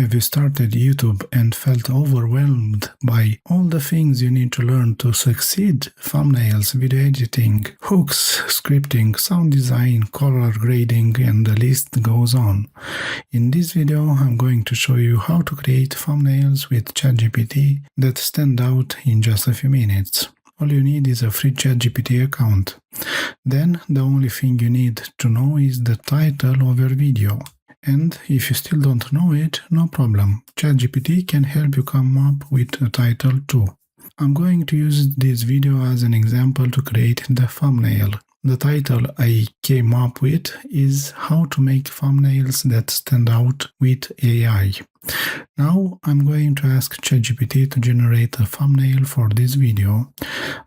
Have you started YouTube and felt overwhelmed by all the things you need to learn to succeed? Thumbnails, video editing, hooks, scripting, sound design, color grading, and the list goes on. In this video, I'm going to show you how to create thumbnails with ChatGPT that stand out in just a few minutes. All you need is a free ChatGPT account. Then, the only thing you need to know is the title of your video. And if you still don't know it, no problem. ChatGPT can help you come up with a title too. I'm going to use this video as an example to create the thumbnail. The title I came up with is How to Make Thumbnails That Stand Out with AI. Now I'm going to ask ChatGPT to generate a thumbnail for this video.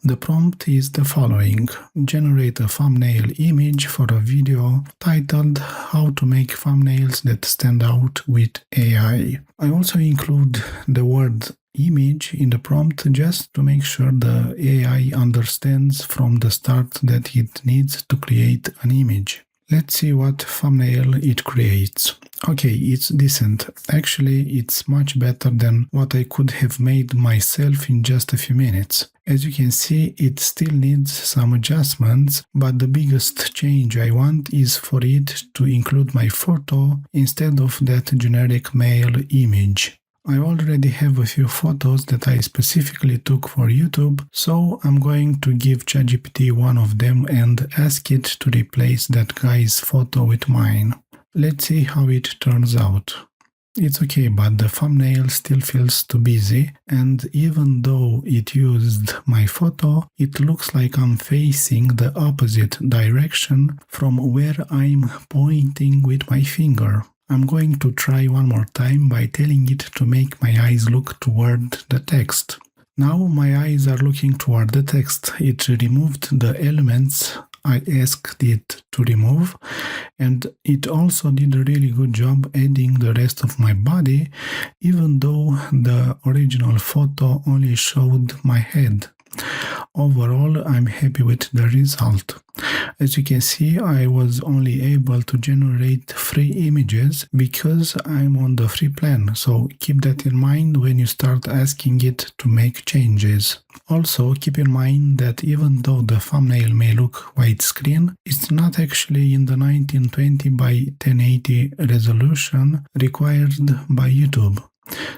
The prompt is the following: generate a thumbnail image for a video titled How to Make Thumbnails That Stand Out with AI. I also include the word image in the prompt just to make sure the AI understands from the start that it needs to create an image. Let's see what thumbnail it creates. Okay, it's decent. Actually, it's much better than what I could have made myself in just a few minutes. As you can see, it still needs some adjustments, but the biggest change I want is for it to include my photo instead of that generic male image. I already have a few photos that I specifically took for YouTube, so I'm going to give ChatGPT one of them and ask it to replace that guy's photo with mine. Let's see how it turns out. It's okay, but the thumbnail still feels too busy, and even though it used my photo, it looks like I'm facing the opposite direction from where I'm pointing with my finger. I'm going to try one more time by telling it to make my eyes look toward the text. Now my eyes are looking toward the text. It removed the elements I asked it to remove, and it also did a really good job adding the rest of my body, even though the original photo only showed my head. Overall, I'm happy with the result. As you can see, I was only able to generate 3 images because I'm on the free plan, so keep that in mind when you start asking it to make changes. Also, keep in mind that even though the thumbnail may look widescreen, it's not actually in the 1920 by 1080 resolution required by YouTube.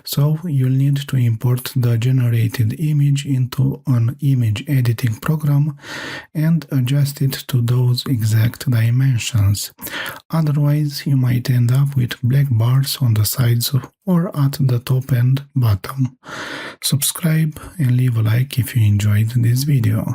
So you'll need to import the generated image into an image editing program and adjust it to those exact dimensions. Otherwise, you might end up with black bars on the sides or at the top and bottom. Subscribe and leave a like if you enjoyed this video.